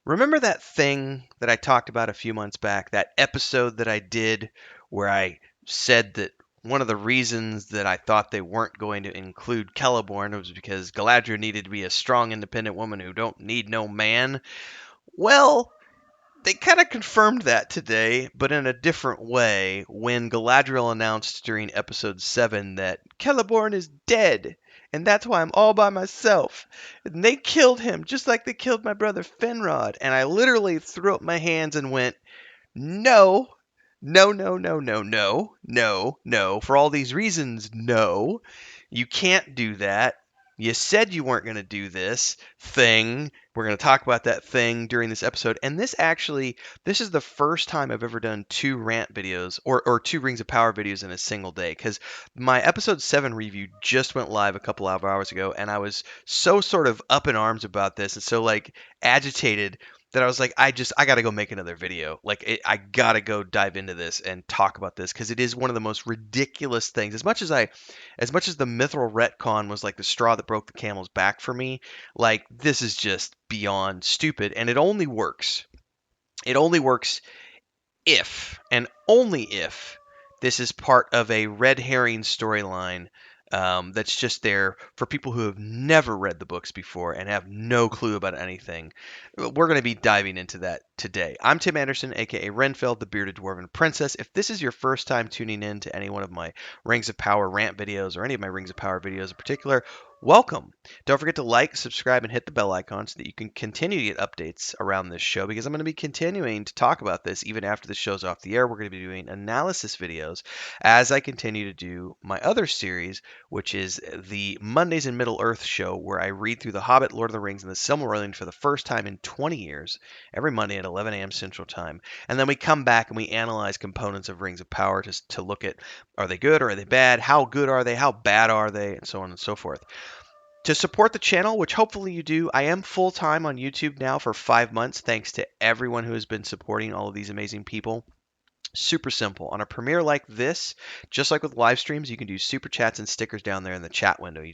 Remember that thing that I talked about a few months back, that episode that I did where I said that one of the reasons that I thought they weren't going to include Celeborn was because Galadriel needed to be a strong, independent woman who don't need no man? Well, they kind of confirmed that today, but in a different way, when Galadriel announced during episode 7 that Celeborn is dead, and that's why I'm all by myself. And they killed him just like they killed my brother Finrod. And I literally threw up my hands and went, no, no, no, no, no, no, no, no. For all these reasons, no. You can't do that. You said you weren't going to do this thing. We're going to talk about that thing during this episode. And this is the first time I've ever done two rant videos or two Rings of Power videos in a single day. Because my episode 7 review just went live a couple of hours ago. And I was so sort of up in arms about this and so like agitated that I was like, I got to go make another video. I got to go dive into this and talk about this because it is one of the most ridiculous things. As much as the mithril retcon was like the straw that broke the camel's back for me, like this is just beyond stupid, and it only works. It only works if and only if this is part of a red herring storyline that's just there for people who have never read the books before and have no clue about anything. We're going to be diving into that today. I'm Tim Anderson, aka Renfail, the bearded dwarven princess. If this is your first time tuning in to any one of my Rings of Power rant videos or any of my Rings of Power videos in particular, welcome. Don't forget to like, subscribe, and hit the bell icon so that you can continue to get updates around this show because I'm going to be continuing to talk about this even after the show's off the air. We're going to be doing analysis videos as I continue to do my other series, which is the Mondays in Middle-earth show where I read through The Hobbit, Lord of the Rings, and The Silmarillion for the first time in 20 years, every Monday at 11 a.m. Central Time. And then we come back and we analyze components of Rings of Power to look at, are they good or are they bad? How good are they? How bad are they? And so on and so forth. To support the channel, which hopefully you do, I am full-time on YouTube now for 5 months, thanks to everyone who has been supporting all of these amazing people. Super simple. On a premiere like this, just like with live streams, you can do super chats and stickers down there in the chat window.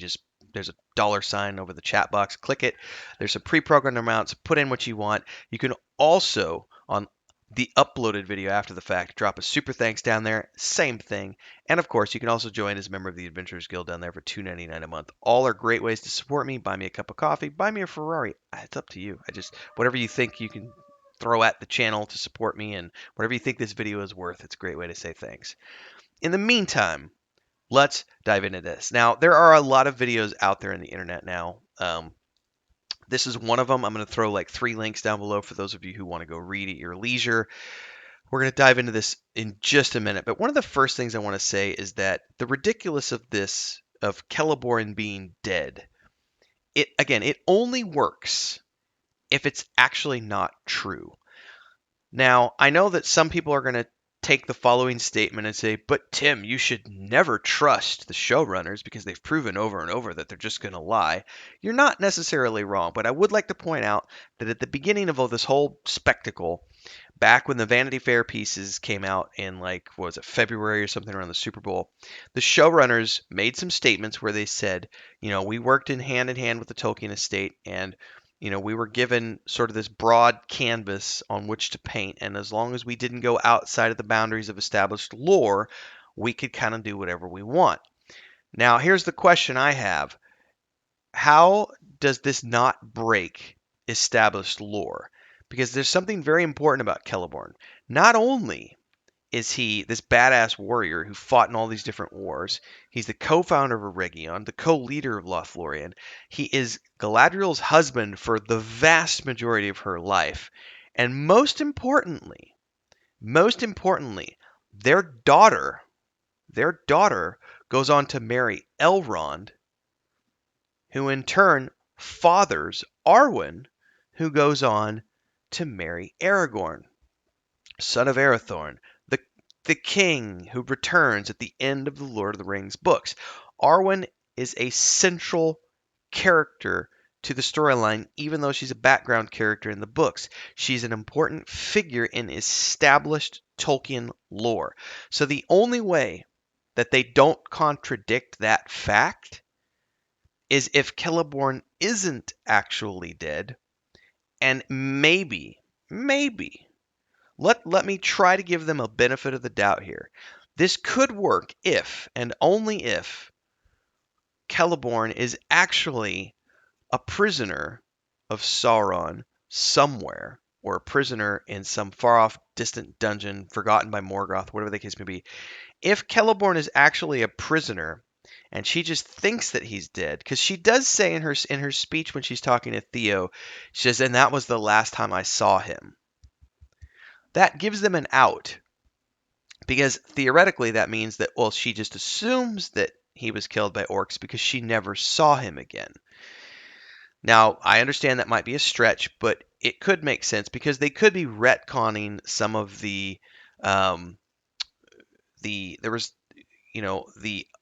There's a $sign over the chat box. Click it. There's some pre-programmed amounts. Put in what you want. You can also, on the uploaded video after the fact, drop a super thanks down there. Same thing. And of course, you can also join as a member of the Adventurers Guild down there for $2.99 a month. All are great ways to support me. Buy me a cup of coffee. Buy me a Ferrari. It's up to you. Whatever you think you can throw at the channel to support me, and whatever you think this video is worth, it's a great way to say thanks. In the meantime, let's dive into this. Now, there are a lot of videos out there in the internet now. This is one of them. I'm going to throw like 3 links down below for those of you who want to go read at your leisure. We're going to dive into this in just a minute. But one of the first things I want to say is that the ridiculous of this, of Celeborn being dead, it only works if it's actually not true. Now, I know that some people are going to take the following statement and say, but Tim, you should never trust the showrunners because they've proven over and over that they're just going to lie. You're not necessarily wrong, but I would like to point out that at the beginning of all this whole spectacle, back when the Vanity Fair pieces came out in February or something around the Super Bowl, the showrunners made some statements where they said, we worked in hand with the Tolkien Estate, and we were given sort of this broad canvas on which to paint, and as long as we didn't go outside of the boundaries of established lore, we could kind of do whatever we want. Now, here's the question I have. How does this not break established lore? Because there's something very important about Celeborn. Not only is he this badass warrior who fought in all these different wars, he's the co-founder of Eregion, the co-leader of Lothlorien. He is Galadriel's husband for the vast majority of her life. And most importantly, their daughter goes on to marry Elrond, who in turn fathers Arwen, who goes on to marry Aragorn, son of Arathorn, the king who returns at the end of the Lord of the Rings books. Arwen is a central character to the storyline, even though she's a background character in the books. She's an important figure in established Tolkien lore. So the only way that they don't contradict that fact is if Celeborn isn't actually dead, And maybe, let me try to give them a benefit of the doubt here. This could work if, and only if, Celeborn is actually a prisoner of Sauron somewhere, or a prisoner in some far off distant dungeon forgotten by Morgoth, whatever the case may be. If Celeborn is actually a prisoner and she just thinks that he's dead, because she does say in her speech when she's talking to Theo, she says, and that was the last time I saw him. That gives them an out, because theoretically that means that, well, she just assumes that he was killed by orcs because she never saw him again. Now, I understand that might be a stretch, but it could make sense because they could be retconning some of there was,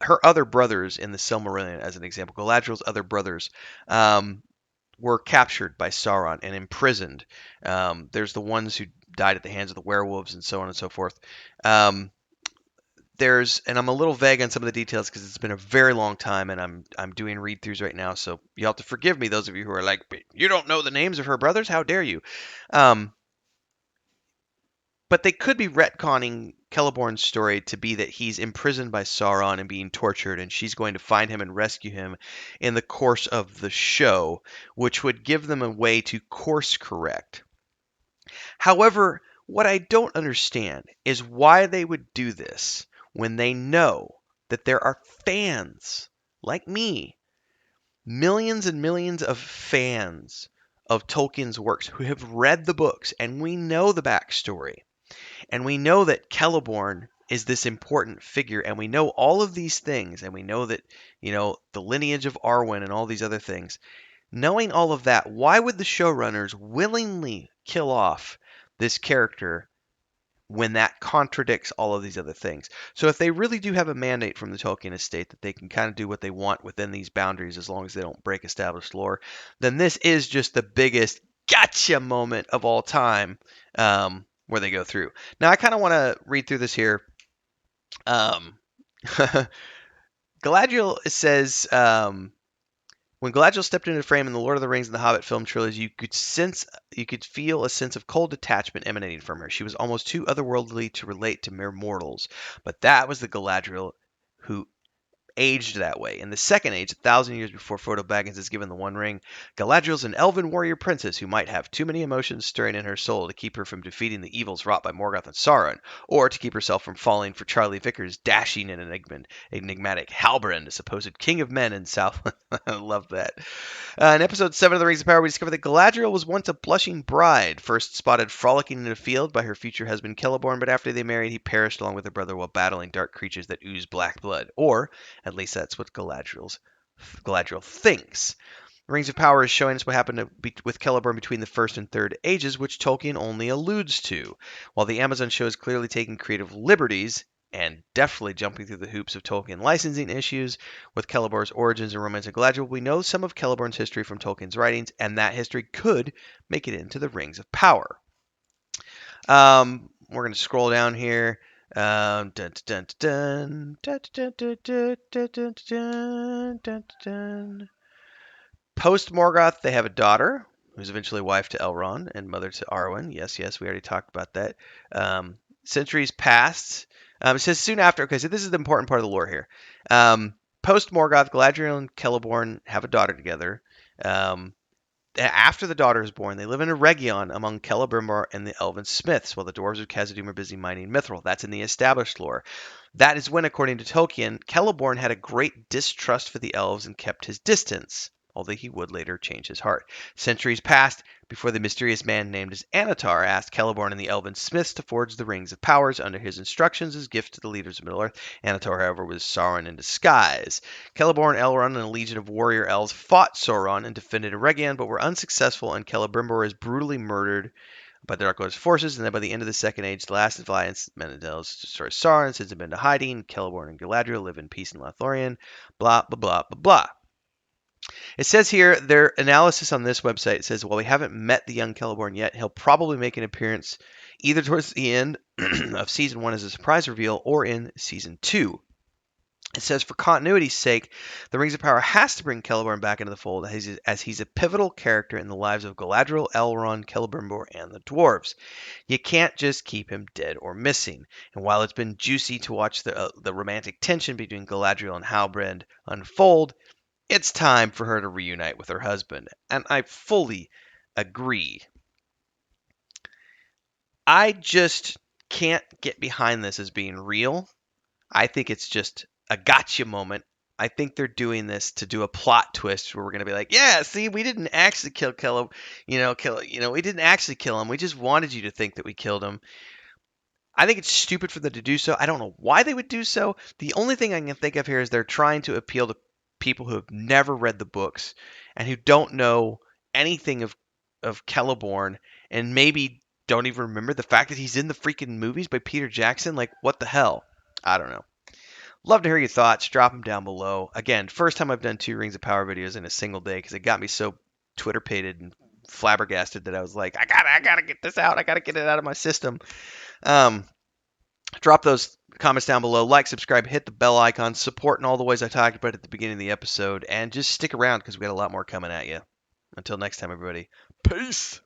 her other brothers in the Silmarillion, as an example. Galadriel's other brothers were captured by Sauron and imprisoned. There's the ones who died at the hands of the werewolves and so on and so forth. And I'm a little vague on some of the details because it's been a very long time and I'm doing read throughs right now, so you'll have to forgive me, those of you who are like, you don't know the names of her brothers, how dare you. But they could be retconning Celeborn's story to be that he's imprisoned by Sauron and being tortured, and she's going to find him and rescue him in the course of the show, which would give them a way to course correct. However, what I don't understand is why they would do this when they know that there are fans like me, millions and millions of fans of Tolkien's works who have read the books, and we know the backstory. And we know that Celeborn is this important figure, and we know all of these things, and we know that, the lineage of Arwen and all these other things. Knowing all of that, why would the showrunners willingly kill off this character when that contradicts all of these other things? So if they really do have a mandate from the Tolkien Estate that they can kind of do what they want within these boundaries as long as they don't break established lore, then this is just the biggest gotcha moment of all time, where they go through. Now, I kind of want to read through this here. Galadriel says, when Galadriel stepped into the frame in the Lord of the Rings and the Hobbit film trilogy, you could feel a sense of cold detachment emanating from her. She was almost too otherworldly to relate to mere mortals. But that was the Galadriel who aged that way. In the Second Age, 1,000 years before Frodo Baggins is given the One Ring, Galadriel's an elven warrior princess who might have too many emotions stirring in her soul to keep her from defeating the evils wrought by Morgoth and Sauron, or to keep herself from falling for Charlie Vickers' dashing and enigmatic Halbrand, a supposed king of men in Southland. I love that. In episode 7 of The Rings of Power, we discover that Galadriel was once a blushing bride, first spotted frolicking in a field by her future husband Celeborn, but after they married, he perished along with her brother while battling dark creatures that ooze black blood. Or, at least that's what Galadriel thinks. The Rings of Power is showing us what happened with Celeborn between the First and Third Ages, which Tolkien only alludes to. While the Amazon show is clearly taking creative liberties and definitely jumping through the hoops of Tolkien licensing issues with Celeborn's origins and romance of Galadriel, we know some of Celeborn's history from Tolkien's writings, and that history could make it into the Rings of Power. We're going to scroll down here. Post Morgoth, they have a daughter who's eventually wife to Elrond and mother to Arwen. Yes, we already talked about that. Centuries passed. It says soon after. Okay, so this is the important part of the lore here. Post Morgoth, Galadriel and Celeborn have a daughter together. After the daughter is born, they live in a region among Celebrimbor and the elven smiths, while the dwarves of Khazad-dûm are busy mining mithril. That's in the established lore. That is when, according to Tolkien, Celeborn had a great distrust for the elves and kept his distance, although he would later change his heart. Centuries passed before the mysterious man named as Annatar asked Celeborn and the elven smiths to forge the Rings of Powers under his instructions as gift to the leaders of Middle-earth. Annatar, however, was Sauron in disguise. Celeborn, Elrond, and a legion of warrior elves fought Sauron and defended Eregion, but were unsuccessful, and Celebrimbor is brutally murdered by the Dark Lord's forces, and then by the end of the Second Age, the last alliance, Menedels destroys Sauron and sends him into hiding. Celeborn and Galadriel live in peace in Lothlorien. Blah, blah, blah, blah, blah. It says here, their analysis on this website says, while we haven't met the young Celeborn yet, he'll probably make an appearance either towards the end of Season 1 as a surprise reveal or in Season 2. It says, for continuity's sake, the Rings of Power has to bring Celeborn back into the fold as he's a pivotal character in the lives of Galadriel, Elrond, Celebrimbor, and the dwarves. You can't just keep him dead or missing. And while it's been juicy to watch the romantic tension between Galadriel and Halbrand unfold, it's time for her to reunite with her husband. And I fully agree. I just can't get behind this as being real. I think it's just a gotcha moment. I think they're doing this to do a plot twist where we're gonna be like, yeah, see, we didn't actually kill him, we didn't actually kill him. We just wanted you to think that we killed him. I think it's stupid for them to do so. I don't know why they would do so. The only thing I can think of here is they're trying to appeal to people who have never read the books and who don't know anything of Celeborn and maybe don't even remember the fact that he's in the freaking movies by Peter Jackson. Like, what the hell? I don't know. Love to hear your thoughts. Drop them down below. Again, first time I've done 2 Rings of Power videos in a single day because it got me so Twitter-pated and flabbergasted that I was like, I gotta get this out. I gotta get it out of my system. Drop those comments down below. Like, subscribe, hit the bell icon, support in all the ways I talked about at the beginning of the episode, and just stick around because we got a lot more coming at you. Until next time, everybody. Peace.